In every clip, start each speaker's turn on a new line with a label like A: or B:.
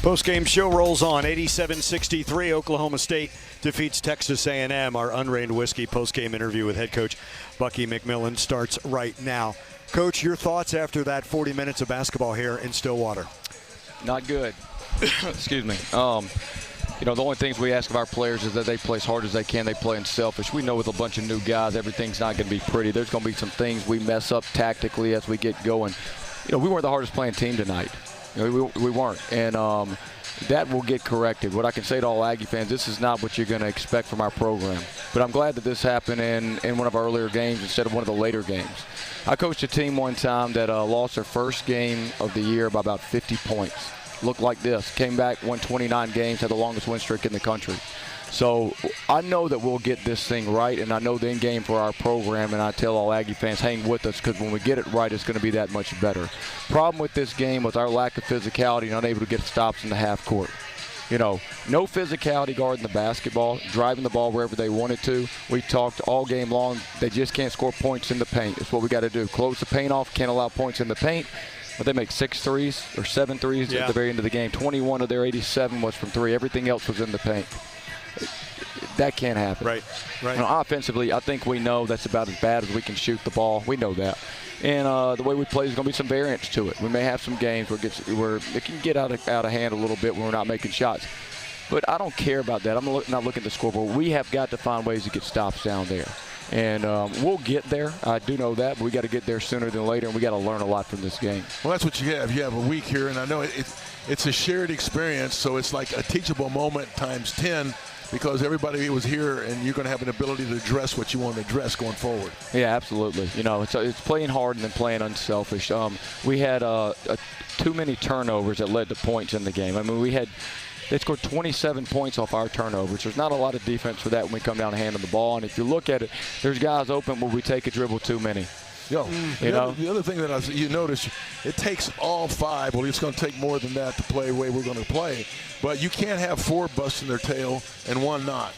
A: Postgame show rolls on. 87-63, Oklahoma State defeats Texas A&M. Our unrained whiskey postgame interview with head coach Bucky McMillan starts right now. Coach, your thoughts after that 40 minutes of basketball here in Stillwater?
B: Not good. Excuse me. You know, the only things we ask of our players is that they play as hard as they can. They play unselfish. We know with a bunch of new guys, everything's not going to be pretty. There's going to be some things we mess up tactically as we get going. You know, we weren't the hardest playing team tonight. You know, we weren't. And that will get corrected. What I can say to all Aggie fans, this is not what you're going to expect from our program. But I'm glad that this happened in one of our earlier games instead of one of the later games. I coached a team one time that lost their first game of the year by about 50 points. Looked like this. Came back, won 29 games, had the longest win streak in the country. So I know that we'll get this thing right, and I know the end game for our program, and I tell all Aggie fans, hang with us, because when we get it right, it's going to be that much better. Problem with this game was our lack of physicality and unable to get stops in the half court. You know, no physicality guarding the basketball, driving the ball wherever they wanted to. We talked all game long. They just can't score points in the paint. It's what we got to do. Close the paint off, can't allow points in the paint. But they make 6 threes or 7 threes at the very end of the game. 21 of their 87 was from 3. Everything else was in the paint. That can't happen.
A: Right.
B: You know, offensively, I think we know that's about as bad as we can shoot the ball. We know that. And the way we play is going to be some variance to it. We may have some games where it can get out of hand a little bit when we're not making shots. But I don't care about that. I'm not looking at the scoreboard. We have got to find ways to get stops down there. And we'll get there. I do know that, but we got to get there sooner than later, and we got to learn a lot from this game.
C: Well, that's what you have. You have a week here, and I know it's a shared experience, so it's like a teachable moment times 10 because everybody was here, and you're going to have an ability to address what you want to address going forward.
B: Yeah, absolutely. You know, it's playing hard and then playing unselfish. We had too many turnovers that led to points in the game. I mean, they scored 27 points off our turnovers. There's not a lot of defense for that when we come down and handle the ball. And if you look at it, there's guys open where we take a dribble too many.
C: The other thing that you notice, it takes all 5. Well, it's going to take more than that to play the way we're going to play. But you can't have 4 busting their tail and 1 not.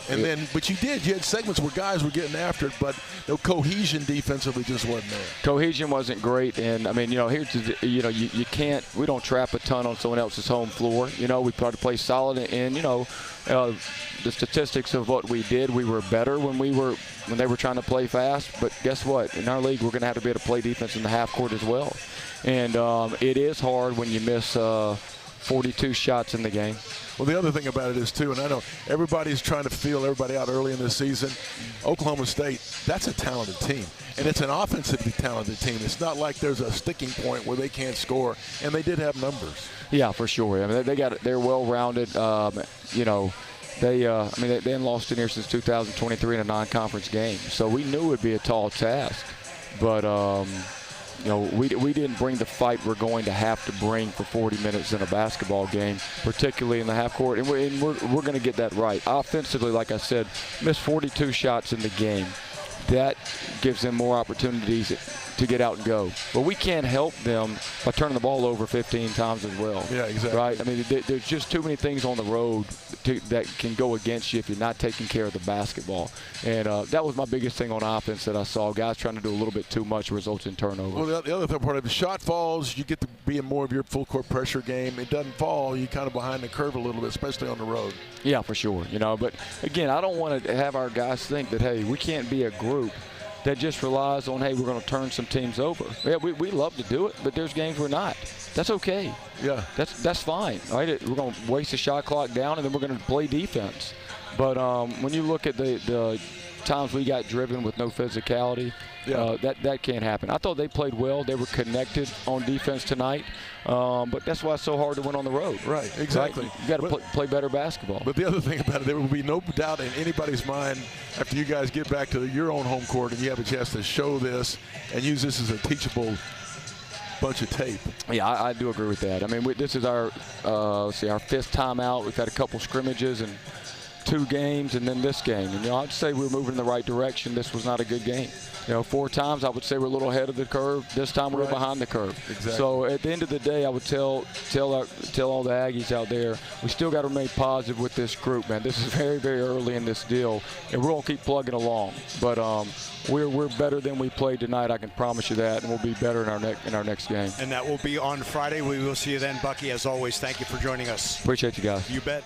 C: But you had segments where guys were getting after it, but no cohesion defensively just wasn't there. Cohesion
B: wasn't great, and I mean, you can't. We don't trap a ton on someone else's home floor. You know, we try to play solid, and the statistics of what we did, we were better when they were trying to play fast. But guess what? In our league, we're going to have to be able to play defense in the half court as well. And it is hard when you miss 42 shots in the game.
C: Well, the other thing about it is, too, and I know everybody's trying to feel everybody out early in this season, Oklahoma State, that's a talented team. And it's an offensively talented team. It's not like there's a sticking point where they can't score, and they did have numbers.
B: Yeah, for sure. I mean, they're well-rounded. They hadn't lost in here since 2023 in a non-conference game. So we knew it would be a tall task. But, we didn't bring the fight we're going to have to bring for 40 minutes in a basketball game, particularly in the half court. And we're going to get that right. Offensively, like I said, missed 42 shots in the game. That gives them more opportunities to get out and go. But we can't help them by turning the ball over 15 times as well.
C: Yeah, exactly.
B: Right? I mean, there's just too many things on the road that can go against you if you're not taking care of the basketball. And that was my biggest thing on offense that I saw. Guys trying to do a little bit too much results in turnover.
C: Well, the other part of it, shot falls, you get to be in more of your full court pressure game. It doesn't fall, you kind of behind the curve a little bit, especially on the road.
B: Yeah, for sure. But again, I don't want to have our guys think that, hey, we can't be a group that just relies on, hey, we're going to turn some teams over. Yeah, we love to do it, but there's games we're not. That's okay.
C: Yeah.
B: That's fine. Right? We're going to waste the shot clock down, and then we're going to play defense. But when you look at the times we got driven with no physicality, that can't happen. I thought they played well. They were connected on defense tonight. But that's why it's so hard to win on the road.
C: Right, exactly.
B: Right? You got to play better basketball.
C: But the other thing about it, there will be no doubt in anybody's mind after you guys get back to your own home court and you have a chance to show this and use this as a teachable bunch of tape.
B: Yeah, I do agree with that. I mean, this is our 5th time out. We've had a couple scrimmages, and 2 games and then this game. And, I'd say we're moving in the right direction. This was not a good game. 4 times I would say we're a little ahead of the curve. This time we're behind the curve.
C: Exactly.
B: So at the end of the day, I would tell all the Aggies out there, we still got to remain positive with this group, man. This is very, very early in this deal, and we're going to keep plugging along. But we're better than we played tonight. I can promise you that, and we'll be better in our next game.
A: And that will be on Friday. We will see you then, Bucky. As always, thank you for joining us.
B: Appreciate you guys.
A: You bet.